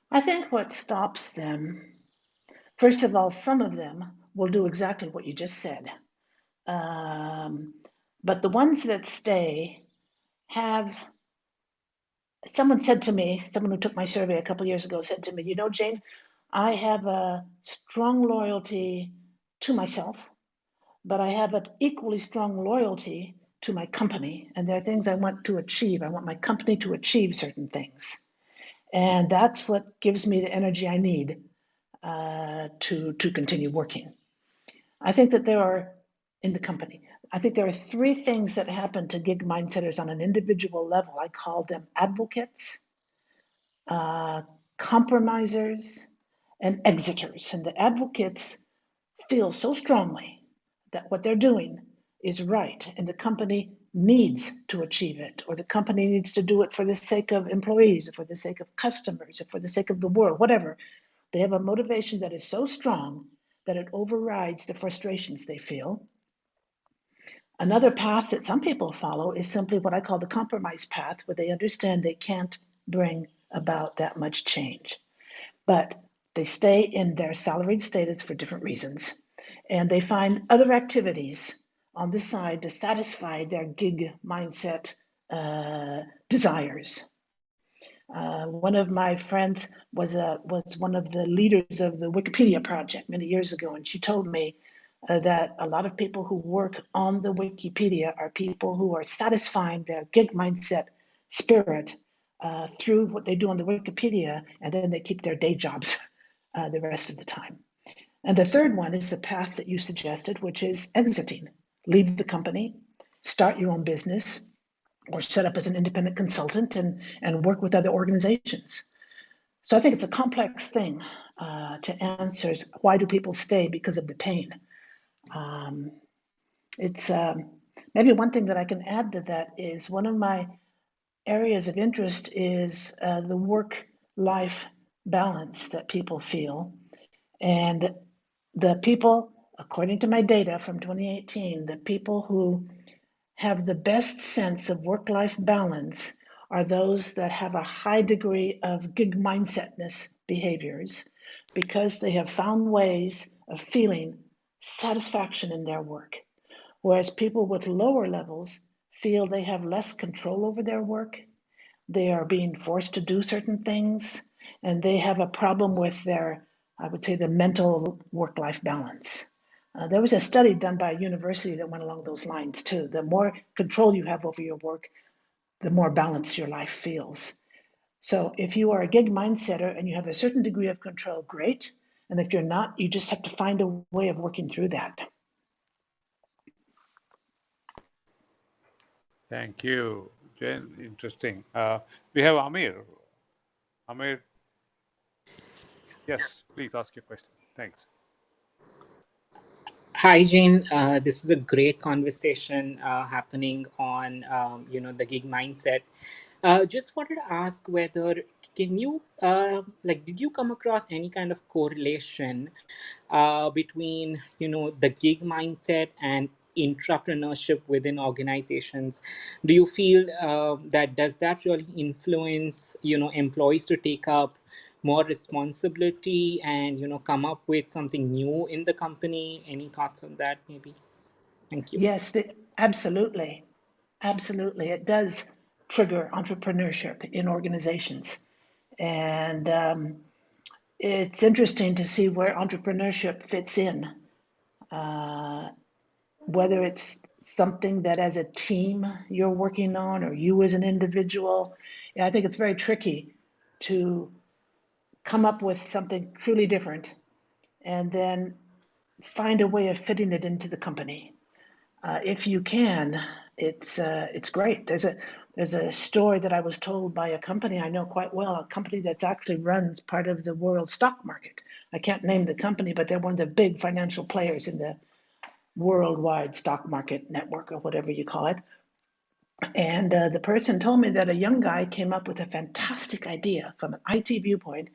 Speaker 2: I think what stops them, first of all, some of them will do exactly what you just said. Um, but the ones that stay have, someone said to me, someone who took my survey a couple of years ago said to me, you know, Jane, I have a strong loyalty to myself, but I have an equally strong loyalty to my company. And there are things I want to achieve. I want my company to achieve certain things. And that's what gives me the energy I need to continue working. I think that there are, in the company, I think there are three things that happen to gig mindsetters on an individual level. I call them advocates, compromisers, and exiters. And the advocates feel so strongly that what they're doing is right and the company needs to achieve it, or the company needs to do it for the sake of employees, or for the sake of customers, or for the sake of the world, whatever. They have a motivation that is so strong that it overrides the frustrations they feel. Another path that some people follow is simply what I call the compromise path, where they understand they can't bring about that much change. But they stay in their salaried status for different reasons, and they find other activities on the side to satisfy their gig mindset desires. One of my friends was one of the leaders of the Wikipedia project many years ago, and she told me that a lot of people who work on the Wikipedia are people who are satisfying their gig mindset spirit through what they do on the Wikipedia, and then they keep their day jobs the rest of the time. And the third one is the path that you suggested, which is exiting. Leave the company, start your own business, or set up as an independent consultant and work with other organizations. So I think it's a complex thing to answer why do people stay because of the pain. Um, it's maybe one thing that I can add to that is one of my areas of interest is the work-life balance that people feel. And the people, according to my data from 2018, the people who have the best sense of work-life balance are those that have a high degree of gig mindsetness behaviors because they have found ways of feeling satisfaction in their work. Whereas people with lower levels feel they have less control over their work, they are being forced to do certain things, and they have a problem with their, I would say, the mental work life balance. There was a study done by a university that went along those lines too. The more control you have over your work, the more balanced your life feels. So if you are a gig mindsetter and you have a certain degree of control, great. And if you're not, you just have to find a way of working through that.
Speaker 3: Thank you, Jen. Interesting. We have Amir. Amir, yes, please ask your question. Thanks.
Speaker 8: Hi, Jane. This is a great conversation happening on, the gig mindset. Just wanted to ask whether can you, did you come across any kind of correlation between, the gig mindset and entrepreneurship within organizations? Do you feel that does that really influence, employees to take up more responsibility and come up with something new in the company? Any thoughts on that, maybe? Thank you.
Speaker 2: Yes, absolutely. Absolutely. It does trigger entrepreneurship in organizations. And it's interesting to see where entrepreneurship fits in, whether it's something that as a team you're working on or you as an individual. Yeah, I think it's very tricky to come up with something truly different and then find a way of fitting it into the company. If you can, it's great. There's a story that I was told by a company I know quite well, a company that's actually runs part of the world stock market. I can't name the company, but they're one of the big financial players in the worldwide stock market network or whatever you call it. And the person told me that a young guy came up with a fantastic idea from an IT viewpoint,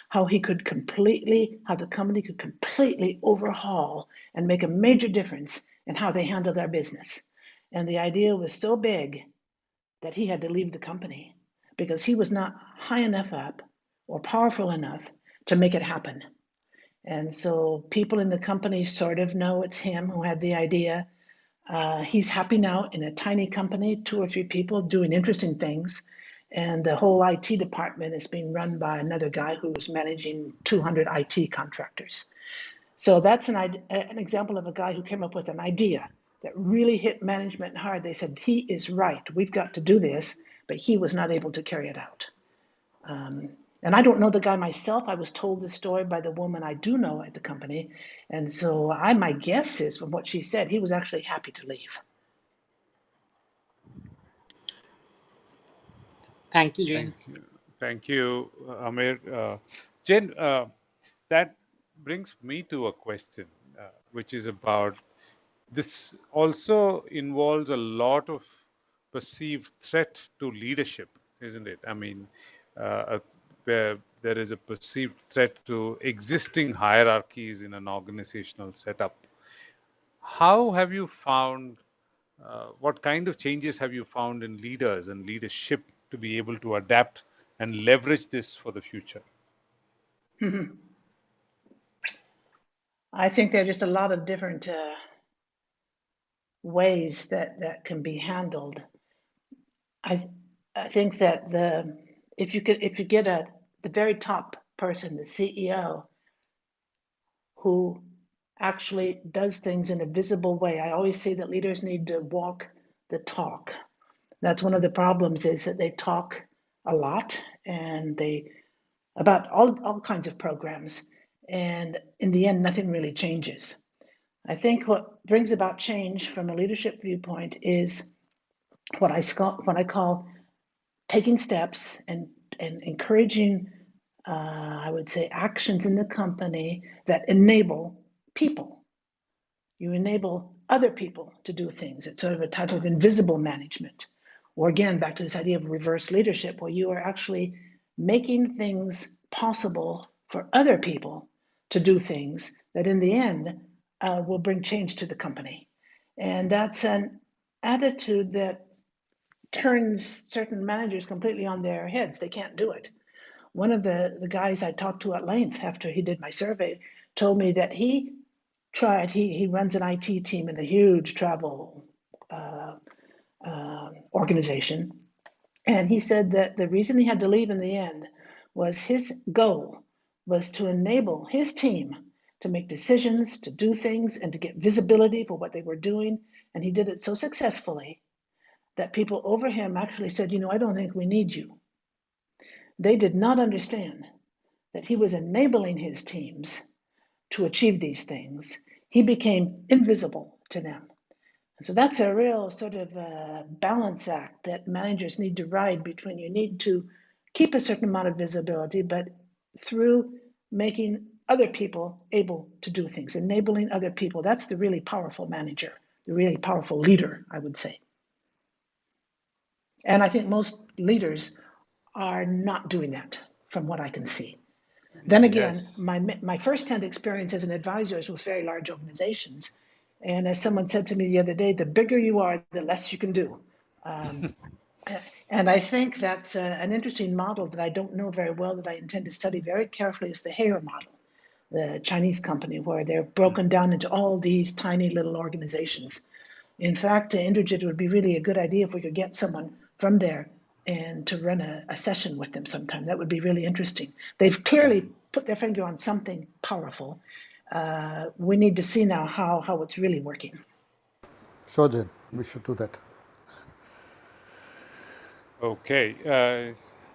Speaker 2: how the company could completely overhaul and make a major difference in how they handle their business. And the idea was so big that he had to leave the company because he was not high enough up or powerful enough to make it happen. And so people in the company sort of know it's him who had the idea. He's happy now in a tiny company, 2 or 3 people doing interesting things. And the whole IT department is being run by another guy who's managing 200 IT contractors. So that's an example of a guy who came up with an idea that really hit management hard. They said, he is right, we've got to do this, but he was not able to carry it out. And I don't know the guy myself. I was told this story by the woman I do know at the company. And so my guess is from what she said, he was actually happy to leave.
Speaker 8: Thank you, Jane.
Speaker 3: Thank you. Thank you, Amir. Jen, that brings me to a question, which is about this also involves a lot of perceived threat to leadership, isn't it? I mean, where there is a perceived threat to existing hierarchies in an organizational setup. How have you found, what kind of changes have you found in leaders and leadership to be able to adapt and leverage this for the future?
Speaker 2: I think there are just a lot of different ways that can be handled. I think that if you get the very top person, the CEO, who actually does things in a visible way. I always say that leaders need to walk the talk. That's one of the problems, is that they talk a lot and about all kinds of programs, and in the end nothing really changes. I think what brings about change from a leadership viewpoint is what I call taking steps and encouraging, I would say, actions in the company that enable people. You enable other people to do things. It's sort of a type of invisible management. Or again, back to this idea of reverse leadership, where you are actually making things possible for other people to do things that in the end will bring change to the company. And that's an attitude that turns certain managers completely on their heads. They can't do it. One of the guys I talked to at length after he did my survey told me that he tried, he runs an IT team in a huge travel organization. And he said that the reason he had to leave in the end was his goal was to enable his team to make decisions, to do things, and to get visibility for what they were doing. And he did it so successfully that people over him actually said, you know, I don't think we need you. They did not understand that he was enabling his teams to achieve these things. He became invisible to them. So that's a real sort of balance act that managers need to ride between. You need to keep a certain amount of visibility, but through making other people able to do things, enabling other people. That's the really powerful manager, the really powerful leader, I would say. And I think most leaders are not doing that from what I can see. Then again,
Speaker 3: Yes.
Speaker 2: my firsthand experience as an advisor is with very large organizations. And as someone said to me the other day, the bigger you are, the less you can do. And I think that's an interesting model that I don't know very well, that I intend to study very carefully, is the Hare model, the Chinese company, where they're broken down into all these tiny little organizations. In fact, Indrajit, it would be really a good idea if we could get someone from there and to run a session with them sometime. That would be really interesting. They've clearly put their finger on something powerful. We need to see now how it's really working.
Speaker 1: Sure, Jane, we should do that.
Speaker 3: Okay.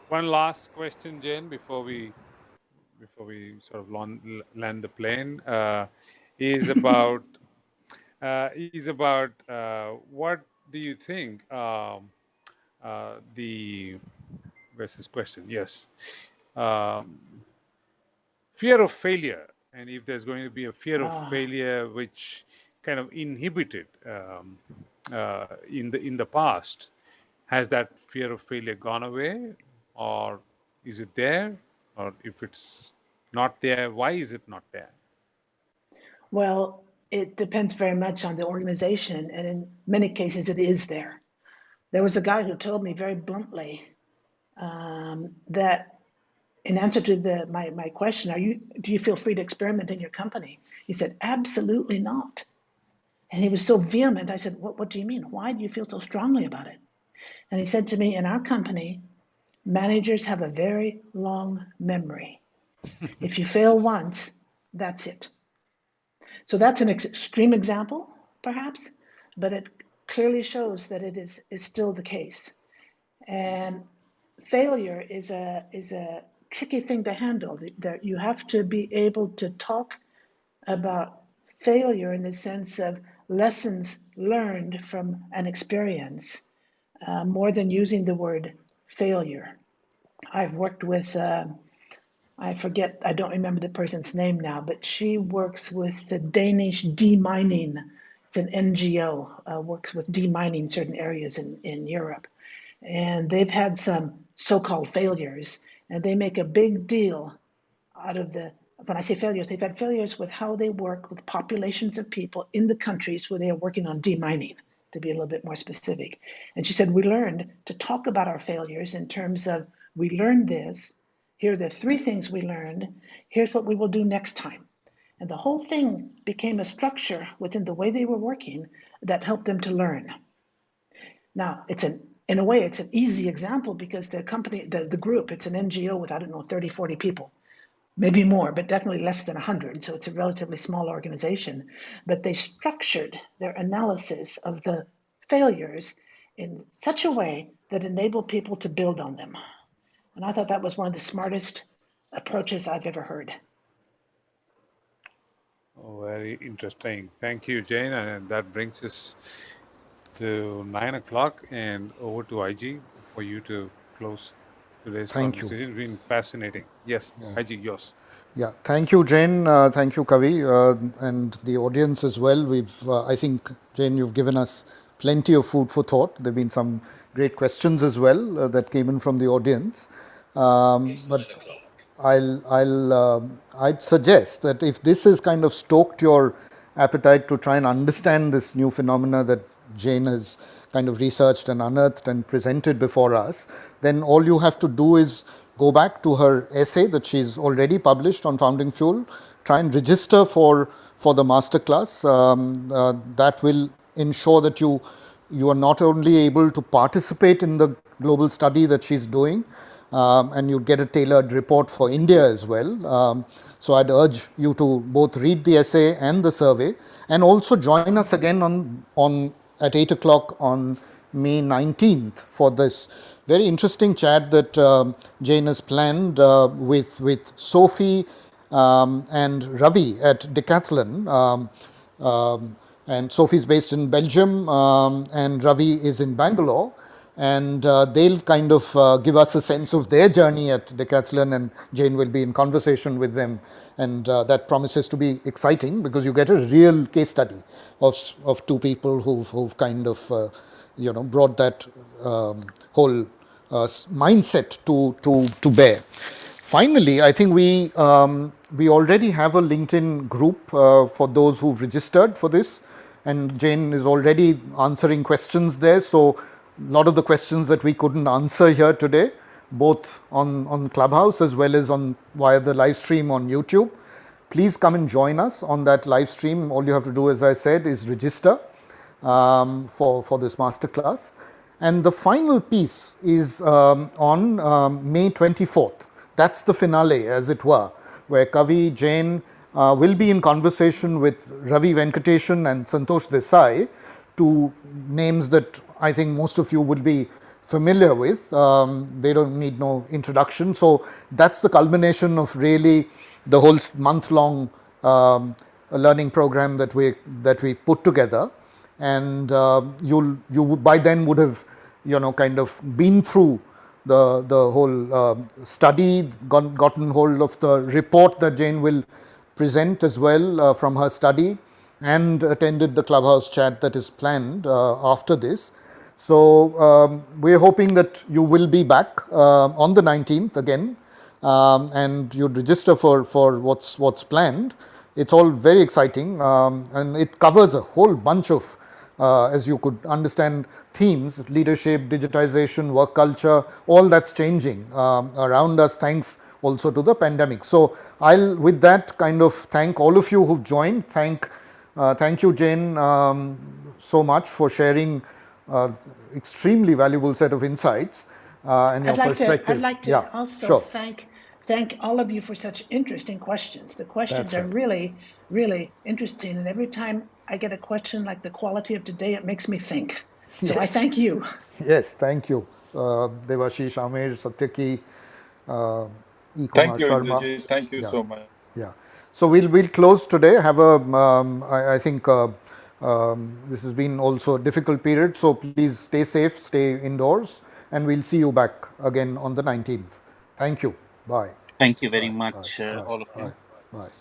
Speaker 3: One last question, Jane, before we sort of land the plane, is about what do you think the where's this question? Yes, fear of failure, and if there's going to be a fear of failure which kind of inhibited in the past, has that fear of failure gone away, or is it there? Or if it's not there, why is it not there?
Speaker 2: Well, it depends very much on the organization, and in many cases, it is there. There was a guy who told me very bluntly that in answer to my question, do you feel free to experiment in your company? He said, absolutely not. And he was so vehement. I said, what do you mean? Why do you feel so strongly about it? And he said to me, in our company, managers have a very long memory. If you fail once, that's it. So that's an extreme example, perhaps, but it clearly shows that it is still the case. And failure is a tricky thing to handle. That you have to be able to talk about failure in the sense of lessons learned from an experience, more than using the word failure. I've worked with, I don't remember the person's name now, but she works with the Danish demining. It's an NGO, works with demining certain areas in Europe. And they've had some so-called failures, and they make a big deal out of when I say failures, they've had failures with how they work with populations of people in the countries where they are working on demining, to be a little bit more specific. And she said, we learned to talk about our failures in terms of, we learned this, here are the 3 things we learned, here's what we will do next time. And the whole thing became a structure within the way they were working that helped them to learn. Now, in a way, it's an easy example because the company, the group, it's an NGO with, I don't know, 30, 40 people, maybe more, but definitely less than 100. So it's a relatively small organization. But they structured their analysis of the failures in such a way that enabled people to build on them. And I thought that was one of the smartest approaches I've ever heard.
Speaker 3: Oh, very interesting. Thank you, Jane. And that brings us to 9 o'clock and over to IG for you to close today's
Speaker 1: Thank you.
Speaker 3: conversation. It's been fascinating. Yes, IG, yours.
Speaker 1: Yeah, thank you, Jane. Thank you, Kavi, and the audience as well. I think, Jane, you've given us plenty of food for thought. There've been some great questions as well that came in from the audience. But I'd suggest that if this has kind of stoked your appetite to try and understand this new phenomena that Jane has kind of researched and unearthed and presented before us, then all you have to do is go back to her essay that she's already published on founding fuel, try and register for the masterclass. That will ensure that you are not only able to participate in the global study that she's doing, and you get a tailored report for India as well. So I'd urge you to both read the essay and the survey, and also join us again on at 8 o'clock on May 19th for this very interesting chat that Jane has planned with Sophie and Ravi at Decathlon. And Sophie's based in Belgium, and Ravi is in Bangalore. And they'll kind of give us a sense of their journey at Decathlon, and Jane will be in conversation with them. And that promises to be exciting because you get a real case study of two people who've kind of brought that whole mindset to bear. Finally, I think we already have a LinkedIn group for those who've registered for this, and Jane is already answering questions there. So a lot of the questions that we couldn't answer here today, both on Clubhouse as well as on via the live stream on YouTube, please come and join us on that live stream. All you have to do, as I said, is register for this masterclass. And the final piece is on May 24th. That's the finale, as it were, where Kavi, Jane will be in conversation with Ravi Venkatesan and Santosh Desai, two names that I think most of you would be familiar with. They don't need no introduction. So that's the culmination of really the whole month-long learning program that we've put together. And you by then would have kind of been through the whole study, gotten hold of the report that Jane will present as well from her study, and attended the Clubhouse chat that is planned after this. So we're hoping that you will be back on the 19th again, and you'd register for what's planned. It's all very exciting, and it covers a whole bunch of, as you could understand, themes: leadership, digitization, work culture, all that's changing around us, thanks also to the pandemic. So I'll, with that, kind of thank all of you who've joined. Thank you, Jane, so much for sharing extremely valuable set of insights and your perspective.
Speaker 2: I'd like to
Speaker 1: Yeah,
Speaker 2: also
Speaker 1: sure.
Speaker 2: thank all of you for such interesting questions. The questions
Speaker 1: That's
Speaker 2: are
Speaker 1: right.
Speaker 2: really, really interesting. And every time I get a question like the quality of today, it makes me think. So I
Speaker 1: Yes.
Speaker 2: thank you.
Speaker 1: Yes, thank you. Devashish, Amir, Satyaki,
Speaker 6: Thank
Speaker 1: E-Kumar
Speaker 6: you,
Speaker 1: Sharma.
Speaker 6: Indrajit. Thank you
Speaker 1: Yeah,
Speaker 6: so much.
Speaker 1: yeah. So we'll close today. Have a I think this has been also a difficult period. So please stay safe, stay indoors, and we'll see you back again on the 19th. Thank you. Bye.
Speaker 5: Thank you very
Speaker 1: Bye. Bye.
Speaker 5: much,
Speaker 1: Bye.
Speaker 5: all of you.
Speaker 1: Bye. Bye.